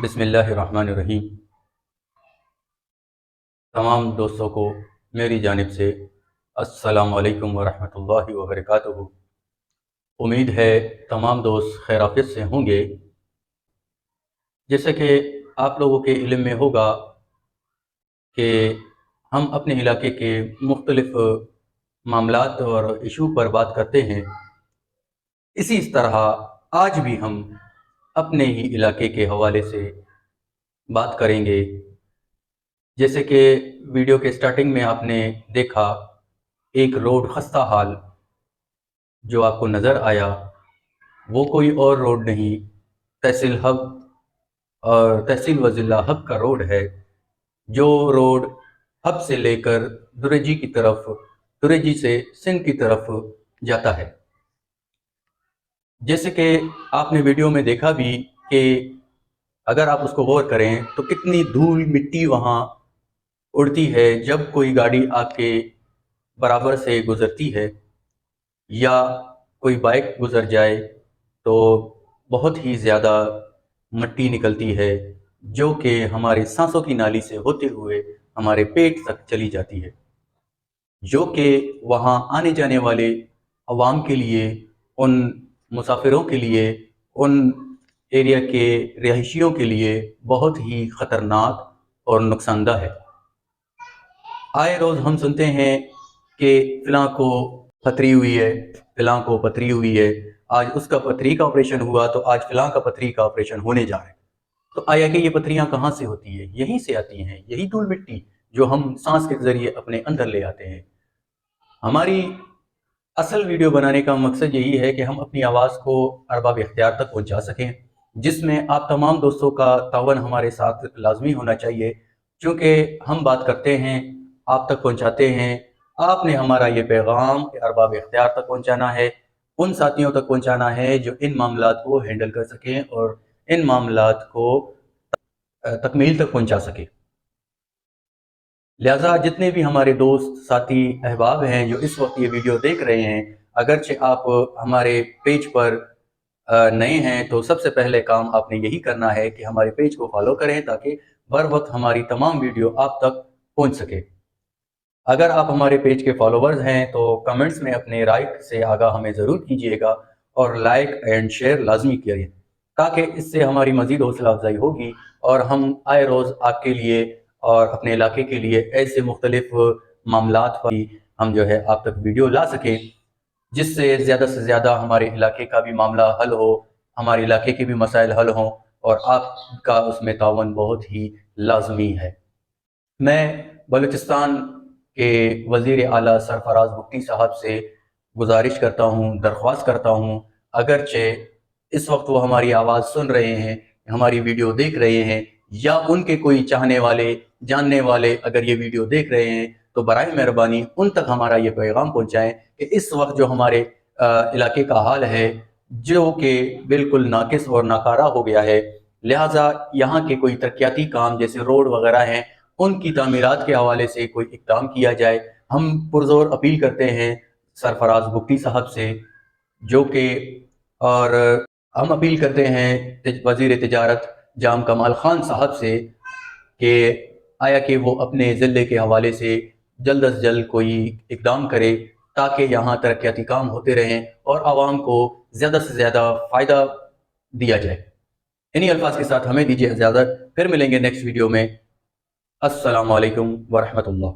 بسم اللہ الرحمن الرحیم۔ تمام دوستوں کو میری جانب سے السلام علیکم ورحمۃ اللہ وبرکاتہ۔ امید ہے تمام دوست خیریت سے ہوں گے۔ جیسا کہ آپ لوگوں کے علم میں ہوگا کہ ہم اپنے علاقے کے مختلف معاملات اور ایشو پر بات کرتے ہیں، اسی طرح آج بھی ہم اپنے ہی علاقے کے حوالے سے بات کریں گے۔ جیسے کہ ویڈیو کے سٹارٹنگ میں آپ نے دیکھا ایک روڈ خستہ حال جو آپ کو نظر آیا، وہ کوئی اور روڈ نہیں، تحصیل حب اور تحصیل و ضلع حب کا روڈ ہے، جو روڈ حب سے لے کر دریجی کی طرف، دریجی سے سندھ کی طرف جاتا ہے۔ جیسے کہ آپ نے ویڈیو میں دیکھا بھی کہ اگر آپ اس کو غور کریں تو کتنی دھول مٹی وہاں اڑتی ہے جب کوئی گاڑی آپ کے برابر سے گزرتی ہے یا کوئی بائک گزر جائے تو بہت ہی زیادہ مٹی نکلتی ہے، جو کہ ہمارے سانسوں کی نالی سے ہوتے ہوئے ہمارے پیٹ تک چلی جاتی ہے، جو کہ وہاں آنے جانے والے عوام کے لیے، ان مسافروں کے لیے، ان ایریا کے رہائشیوں کے لیے بہت ہی خطرناک اور نقصان دہ ہے۔ آئے روز ہم سنتے ہیں کہ فلاں کو پتھری ہوئی ہے، فلاں کو پتھری ہوئی ہے، آج اس کا پتھری کا آپریشن ہوا تو آج فلاں کا پتھری کا آپریشن ہونے جا رہا ہے۔ تو آیا کہ یہ پتھریاں کہاں سے ہوتی ہیں؟ یہیں سے آتی ہیں، یہی دھول مٹی جو ہم سانس کے ذریعے اپنے اندر لے آتے ہیں۔ ہماری اصل ویڈیو بنانے کا مقصد یہی ہے کہ ہم اپنی آواز کو ارباب اختیار تک پہنچا سکیں، جس میں آپ تمام دوستوں کا تعاون ہمارے ساتھ لازمی ہونا چاہیے، چونکہ ہم بات کرتے ہیں، آپ تک پہنچاتے ہیں۔ آپ نے ہمارا یہ پیغام ارباب اختیار تک پہنچانا ہے، ان ساتھیوں تک پہنچانا ہے جو ان معاملات کو ہینڈل کر سکیں اور ان معاملات کو تکمیل تک پہنچا سکیں۔ لہٰذا جتنے بھی ہمارے دوست، ساتھی، احباب ہیں جو اس وقت یہ ویڈیو دیکھ رہے ہیں، اگرچہ آپ ہمارے پیج پر نئے ہیں تو سب سے پہلے کام آپ نے یہی کرنا ہے کہ ہمارے پیج کو فالو کریں تاکہ بر وقت ہماری تمام ویڈیو آپ تک پہنچ سکے۔ اگر آپ ہمارے پیج کے فالوورز ہیں تو کمنٹس میں اپنے رائے سے آگاہ ہمیں ضرور کیجیے گا اور لائک اینڈ شیئر لازمی کیجیے، تاکہ اس سے ہماری مزید حوصلہ افزائی ہوگی اور ہم آئے روز آپ کے لیے اور اپنے علاقے کے لیے ایسے مختلف معاملات پر ہم جو ہے آپ تک ویڈیو لا سکیں، جس سے زیادہ ہمارے علاقے کا بھی معاملہ حل ہو، ہمارے علاقے کے بھی مسائل حل ہوں، اور آپ کا اس میں تعاون بہت ہی لازمی ہے۔ میں بلوچستان کے وزیر اعلیٰ سرفراز بگٹی صاحب سے گزارش کرتا ہوں، درخواست کرتا ہوں، اگرچہ اس وقت وہ ہماری آواز سن رہے ہیں، ہماری ویڈیو دیکھ رہے ہیں، یا ان کے کوئی چاہنے والے، جاننے والے اگر یہ ویڈیو دیکھ رہے ہیں تو برائے مہربانی ان تک ہمارا یہ پیغام پہنچائیں کہ اس وقت جو ہمارے علاقے کا حال ہے جو کہ بالکل ناقص اور ناکارہ ہو گیا ہے، لہٰذا یہاں کے کوئی ترقیاتی کام جیسے روڈ وغیرہ ہیں ان کی تعمیرات کے حوالے سے کوئی اقدام کیا جائے۔ ہم پرزور اپیل کرتے ہیں سرفراز بگٹی صاحب سے، جو کہ اور ہم اپیل کرتے ہیں وزیر تجارت جام کمال خان صاحب سے کہ آیا کہ وہ اپنے ضلع کے حوالے سے جلد از جلد کوئی اقدام کرے تاکہ یہاں ترقیاتی کام ہوتے رہیں اور عوام کو زیادہ سے زیادہ فائدہ دیا جائے۔ انہی الفاظ کے ساتھ ہمیں دیجیے اجازت، پھر ملیں گے نیکسٹ ویڈیو میں۔ السلام علیکم ورحمۃ اللہ۔